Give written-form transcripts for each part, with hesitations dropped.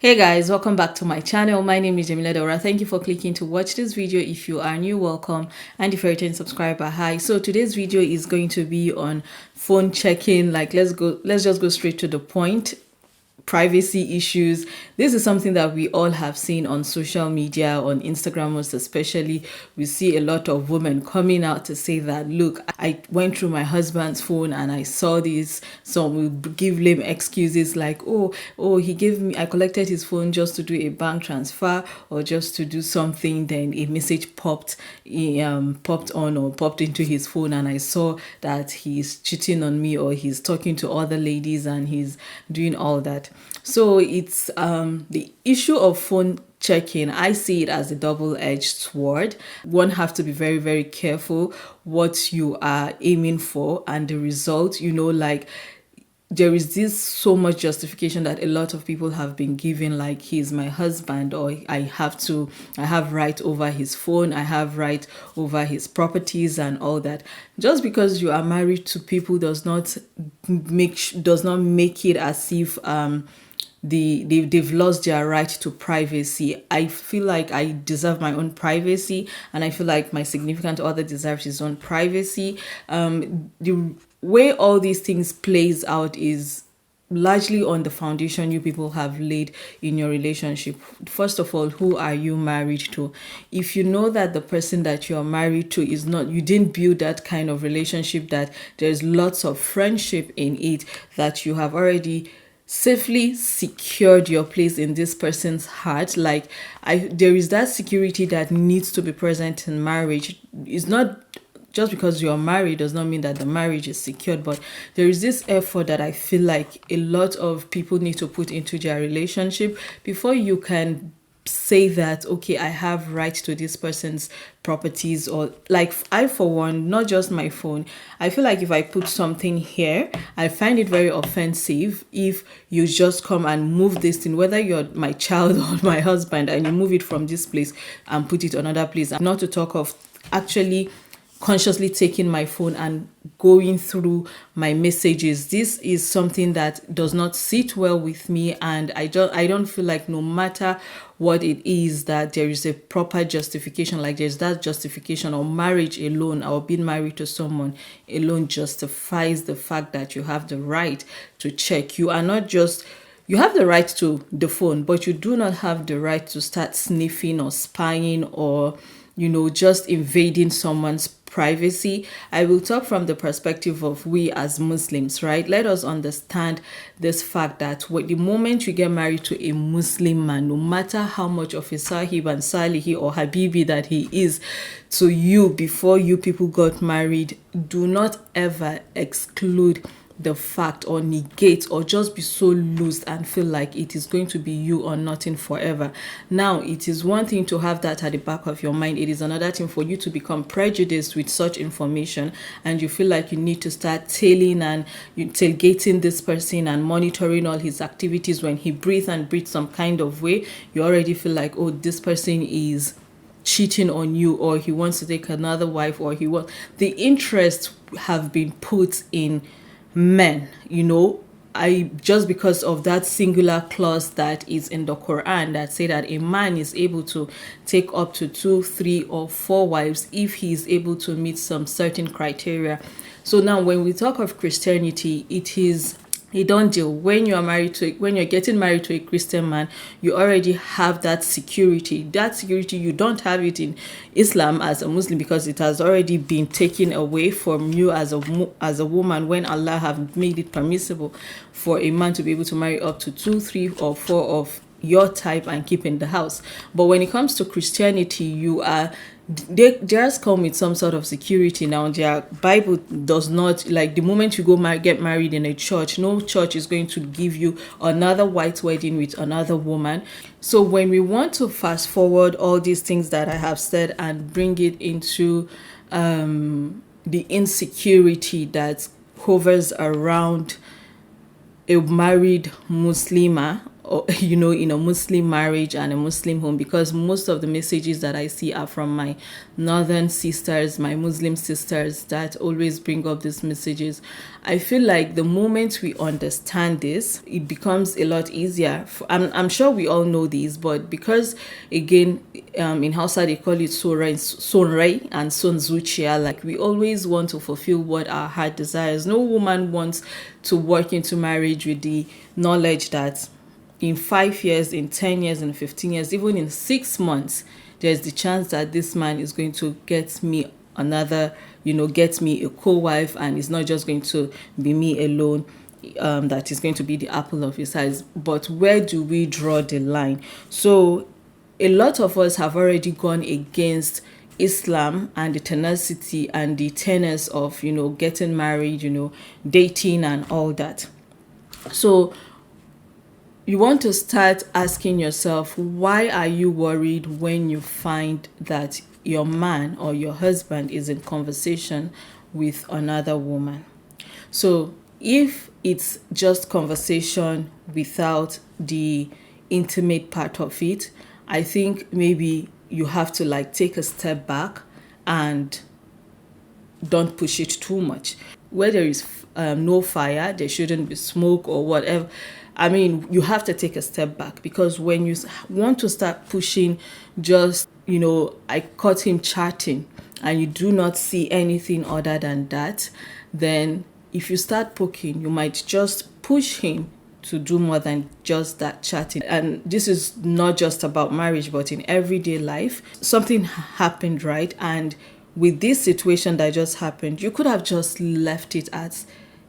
Hey guys, welcome back to my channel. My name is Jamila Daura. Thank you for clicking to watch this video. If you are new, welcome, and if you're a returning subscriber, hi. So today's video is going to be on phone checking. Like let's just go straight to the point. Privacy issues. This is something that we all have seen on social media, on Instagram most especially. We see a lot of women coming out to say that, look, I went through my husband's phone and I saw this. Some will give lame excuses like, oh, he gave me, I collected his phone just to do a bank transfer or just to do something. Then a message popped on or popped into his phone, and I saw that he's cheating on me or he's talking to other ladies and he's doing all that. So it's the issue of phone checking. I see it as a double-edged sword. One have to be very, very careful what you are aiming for and the result. Like there is this so much justification that a lot of people have been given, like he's my husband, or I have right over his phone, I have right over his properties and all that. Just because you are married to people does not make it as if they've lost their right to privacy. I feel like I deserve my own privacy, and I feel like my significant other deserves his own privacy. The way all these things plays out is largely on the foundation you people have laid in your relationship. First of all, who are you married to? If you know that the person that you're married to is not, you didn't build that kind of relationship, that there's lots of friendship in it, that you have already safely secured your place in this person's heart, like there is that security that needs to be present in marriage. It's not just because you're married does not mean that the marriage is secured, but there is this effort that I feel like a lot of people need to put into their relationship before you can say that, okay, I have right to this person's properties. Or like, I for one, not just my phone, I feel like if I put something here, I find it very offensive if you just come and move this thing, whether you're my child or my husband, and you move it from this place and put it another place. Not to talk of actually consciously taking my phone and going through my messages. This is something that does not sit well with me, and I don't feel like, no matter what it is, that there is a proper justification. Like there's that justification, or marriage alone or being married to someone alone justifies the fact that you have the right to check. You have the right to the phone, but you do not have the right to start sniffing or spying or just invading someone's privacy. I will talk from the perspective of we as Muslims, right? Let us understand this fact that the moment you get married to a Muslim man, no matter how much of a sahib and salihi or habibi that he is to you before you people got married, do not ever exclude the fact or negate or just be so loose and feel like it is going to be you or nothing forever. Now, it is one thing to have that at the back of your mind. It is another thing for you to become prejudiced with such information, and you feel like you need to start tailing and tailgating this person and monitoring all his activities. When he breathes some kind of way, you already feel like, oh, this person is cheating on you, or he wants to take another wife, or the interests have been put in men. I just because of that singular clause that is in the Quran that say that a man is able to take up to 2, 3, or 4 wives if he is able to meet some certain criteria. So now when we talk of Christianity, it is a done deal. When you're getting married to a Christian man, you already have that security. That security, you don't have it in Islam as a Muslim, because it has already been taken away from you as a woman, when Allah have made it permissible for a man to be able to marry up to 2, 3, or 4 of your type and keep in the house. But when it comes to Christianity, they just come with some sort of security. Now, their Bible does not, like, the moment you get married in a church, no church is going to give you another white wedding with another woman. So when we want to fast forward all these things that I have said and bring it into the insecurity that hovers around a married Muslima or, in a Muslim marriage and a Muslim home, because most of the messages that I see are from my northern sisters, my Muslim sisters, that always bring up these messages. I feel like the moment we understand this, it becomes a lot easier. I'm sure we all know these, but because, again, in Hausa they call it sonrai and son zuciya, like we always want to fulfill what our heart desires. No woman wants to walk into marriage with the knowledge that in 5 years, in 10 years, in 15 years, even in 6 months, there's the chance that this man is going to get me another, get me a co-wife, and it's not just going to be me alone, that is going to be the apple of his eyes. But where do we draw the line? So a lot of us have already gone against Islam and the tenacity and the tenets of, getting married, dating and all that. So you want to start asking yourself, why are you worried when you find that your man or your husband is in conversation with another woman? So if it's just conversation without the intimate part of it, I think maybe you have to take a step back and don't push it too much. Where there is no fire, there shouldn't be smoke or whatever. I mean, you have to take a step back, because when you want to start pushing, just, I caught him chatting, and you do not see anything other than that, then if you start poking, you might just push him to do more than just that chatting. And this is not just about marriage, but in everyday life. Something happened, right? And with this situation that just happened, you could have just left it as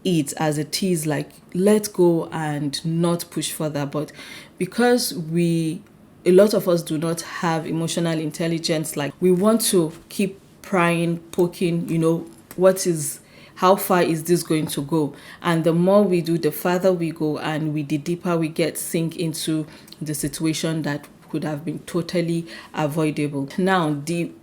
it is, like let go and not push further. But because a lot of us do not have emotional intelligence, like we want to keep prying, poking, how far is this going to go? And the more we do, the farther we go, and the deeper we get sink into the situation that could have been totally avoidable. Now,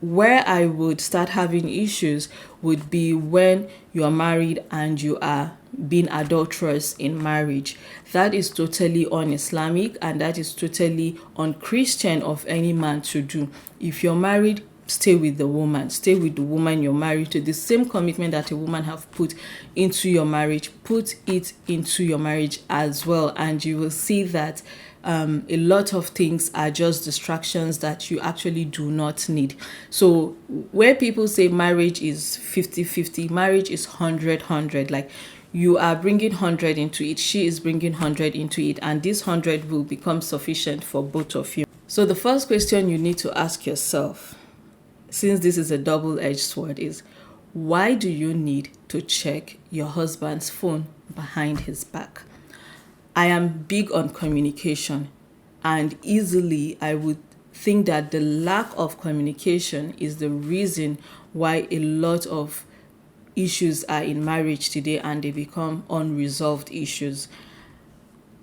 where I would start having issues would be when you are married and you are being adulterous in marriage. That is totally un-Islamic, and that is totally un-Christian of any man to do. If you're married, stay with the woman. Stay with the woman you're married to. The same commitment that a woman have put into your marriage, put it into your marriage as well. And you will see that a lot of things are just distractions that you actually do not need. So where people say marriage is 50-50, marriage is 100-100. Like, you are bringing 100 into it, she is bringing 100 into it, and this 100 will become sufficient for both of you. So the first question you need to ask yourself, since this is a double-edged sword, is why do you need to check your husband's phone behind his back? I am big on communication, and easily I would think that the lack of communication is the reason why a lot of issues are in marriage today, and they become unresolved issues.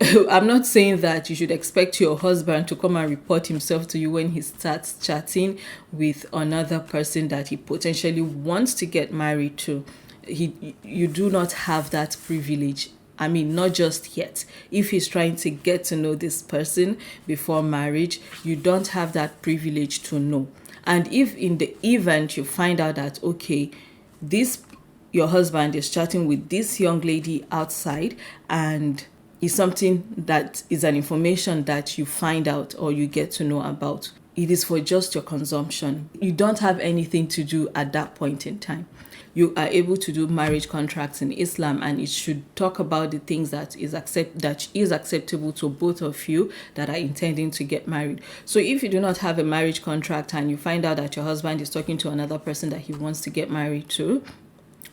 I'm not saying that you should expect your husband to come and report himself to you when he starts chatting with another person that he potentially wants to get married to. You do not have that privilege. I mean, not just yet. If he's trying to get to know this person before marriage, you don't have that privilege to know. And if in the event you find out that, okay, your husband is chatting with this young lady outside, and is something that is an information that you find out or you get to know about, it is for just your consumption. You don't have anything to do at that point in time. You are able to do marriage contracts in Islam, and it should talk about the things that is acceptable to both of you that are intending to get married. So if you do not have a marriage contract and you find out that your husband is talking to another person that he wants to get married to,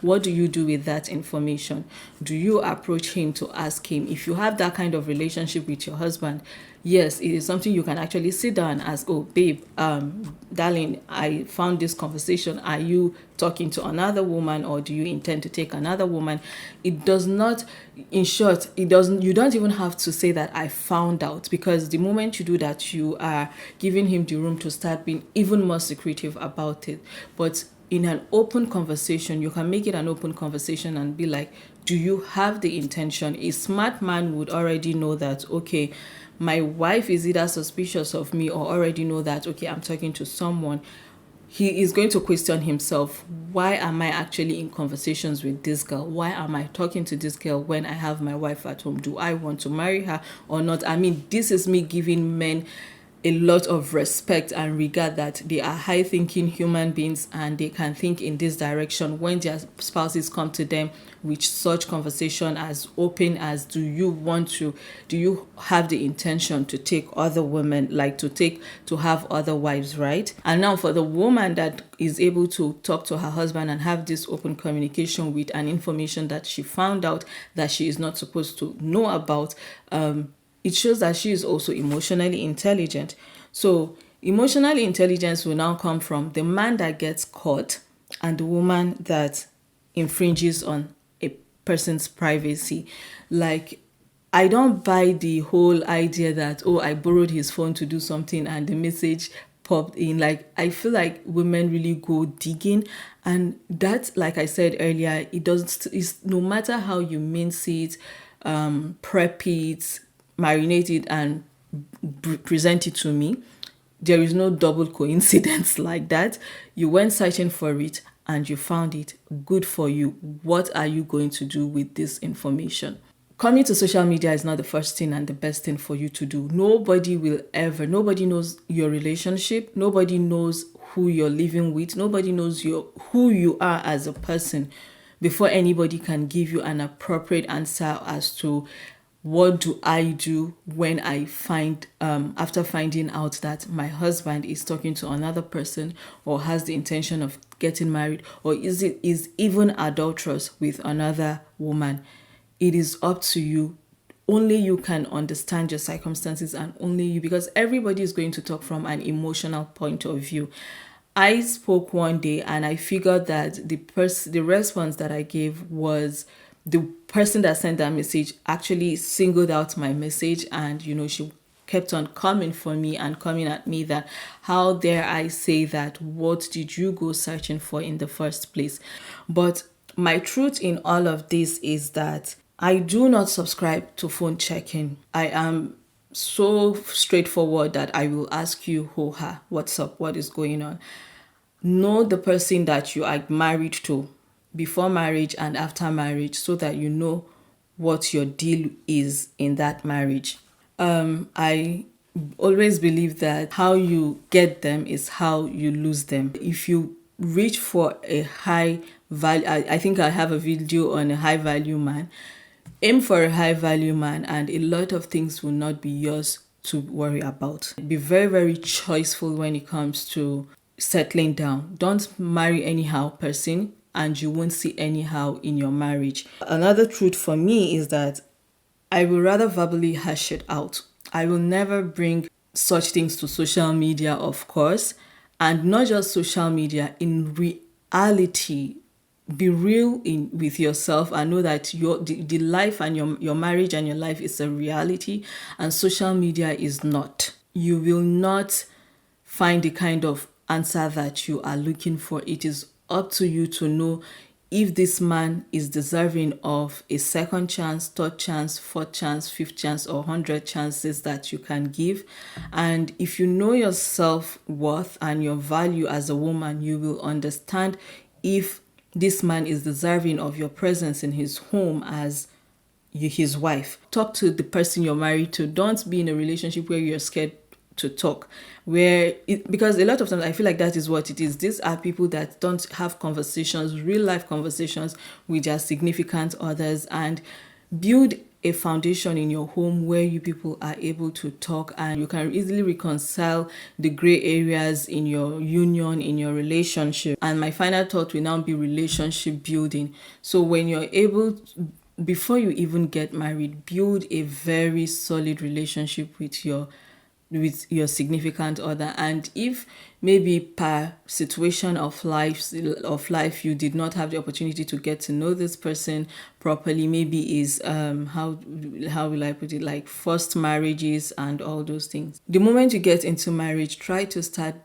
what do you do with that information? Do you approach him to ask him? If you have that kind of relationship with your husband, yes, it is something you can actually sit down and ask, oh, babe, darling, I found this conversation. Are you talking to another woman, or do you intend to take another woman? It does not, in short, you don't even have to say that I found out, because the moment you do that, you are giving him the room to start being even more secretive about it. But in an open conversation, you can make it an open conversation and be like, do you have the intention? A smart man would already know that, okay, my wife is either suspicious of me or already know that, okay, I'm talking to someone. He is going to question himself, why am I actually in conversations with this girl? Why am I talking to this girl when I have my wife at home? Do I want to marry her or not? I mean, this is me giving men a lot of respect and regard, that they are high thinking human beings and they can think in this direction when their spouses come to them with such conversation as open as, do you have the intention to take other women, like to have other wives, right? And now for the woman that is able to talk to her husband and have this open communication with an information that she found out that she is not supposed to know about, it shows that she is also emotionally intelligent. So emotional intelligence will now come from the man that gets caught and the woman that infringes on a person's privacy. Like, I don't buy the whole idea that, oh, I borrowed his phone to do something and the message popped in. Like, I feel like women really go digging, and that, like I said earlier, it's no matter how you mince it, prep it, marinate it, and present it to me, there is no double coincidence like that. You went searching for it and you found it. Good for you. What are you going to do with this information? Coming to social media is not the first thing and the best thing for you to do. Nobody knows your relationship. Nobody knows who you're living with. Nobody knows who you are as a person before anybody can give you an appropriate answer as to, what do I do when I find, after finding out that my husband is talking to another person or has the intention of getting married, or is even adulterous with another woman? It is up to you. Only you can understand your circumstances, and only you, because everybody is going to talk from an emotional point of view. I spoke one day and I figured that the response that I gave was, the person that sent that message actually singled out my message, and she kept on coming for me and coming at me that, how dare I say that, what did you go searching for in the first place? But my truth in all of this is that I do not subscribe to phone checking. I am so straightforward that I will ask you, what's up, what is going on? Know the person that you are married to before marriage and after marriage, so that you know what your deal is in that marriage. I always believe that how you get them is how you lose them. If you reach for a high value, I think I have a video on a high value man. Aim for a high value man and a lot of things will not be yours to worry about. Be very, very choiceful when it comes to settling down. Don't marry anyhow person and you won't see anyhow in your marriage. Another truth for me is that I will rather verbally hash it out. I will never bring such things to social media, of course, and not just social media. In reality, be real with yourself and know that the life and your marriage and your life is a reality and social media is not. You will not find the kind of answer that you are looking for. It is up to you to know if this man is deserving of a second chance, third chance, fourth chance, fifth chance, or 100 chances that you can give. And if you know your self-worth and your value as a woman, you will understand if this man is deserving of your presence in his home as his wife. Talk to the person you're married to. Don't be in a relationship where you're scared to talk, because a lot of times I feel like that is what it is. These are people that don't have conversations, real life conversations with their significant others, and build a foundation in your home where you people are able to talk and you can easily reconcile the gray areas in your union, in your relationship. And my final thought will now be relationship building. So when you're able, before you even get married, build a very solid relationship with your significant other. And if maybe per situation of life you did not have the opportunity to get to know this person properly, maybe is how will I put it, like first marriages and all those things. The moment you get into marriage, try to start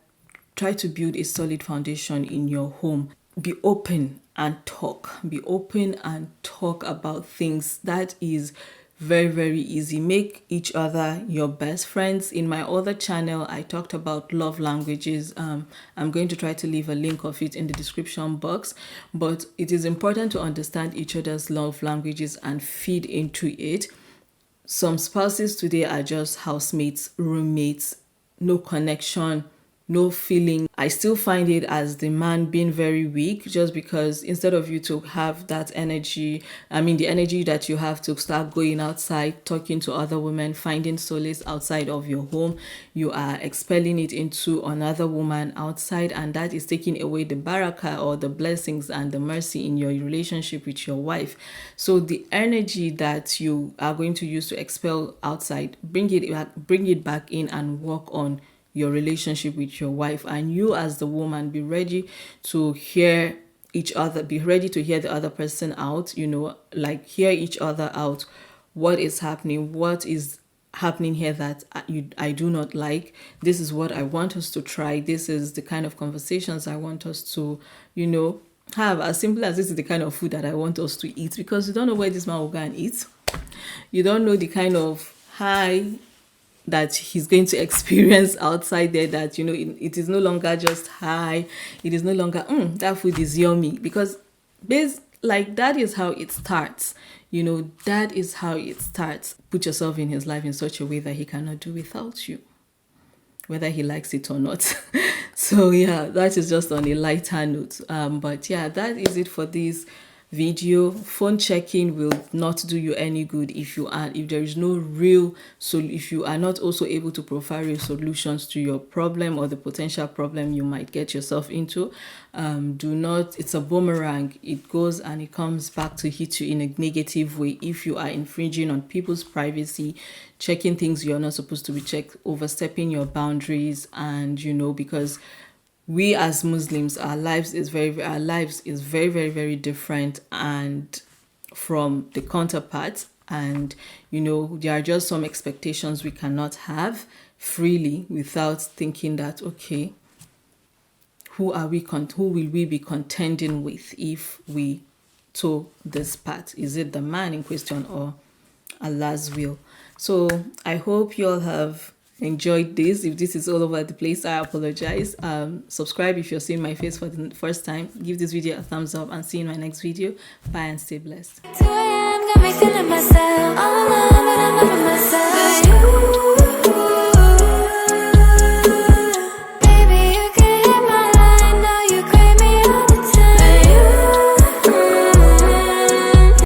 try to build a solid foundation in your home. Be open and talk. Be open and talk about things. That is very, very easy. Make each other your best friends. In my other channel, I talked about love languages. I'm going to try to leave a link of it in the description box. But it is important to understand each other's love languages and feed into it. Some spouses today are just housemates, roommates, no connection, no feeling. I still find it as the man being very weak, just because instead of you to have that energy, the energy that you have to start going outside, talking to other women, finding solace outside of your home, you are expelling it into another woman outside, and that is taking away the barakah or the blessings and the mercy in your relationship with your wife. So the energy that you are going to use to expel outside, bring it back in and work on your relationship with your wife. And you as the woman, be ready to hear each other, be ready to hear the other person out, hear each other out. What is happening here that I do not like? This is what I want us to try. This is the kind of conversations I want us to have. As simple as this is the kind of food that I want us to eat, because you don't know where this man will go and eat. You don't know the kind of high that he's going to experience outside there, that it is no longer just high, it is no longer that food is yummy, because that is how it starts. That is how it starts. Put yourself in his life in such a way that he cannot do without you, whether he likes it or not. So yeah, that is just on a lighter note. But yeah, that is it for this video. Phone checking will not do you any good if there is no real, so if you are not also able to provide real solutions to your problem or the potential problem you might get yourself into. It's a boomerang. It goes and it comes back to hit you in a negative way if you are infringing on people's privacy, checking things you're not supposed to be checked, overstepping your boundaries. And because we as Muslims, our lives is very, very, very different and from the counterparts. And there are just some expectations we cannot have freely without thinking that, okay, who will we be contending with if we toe this path? Is it the man in question or Allah's will? So I hope you all have enjoyed this. If this is all over the place, I apologize. Subscribe if you're seeing my face for the first time. Give this video a thumbs up and see you in my next video. Bye and stay blessed.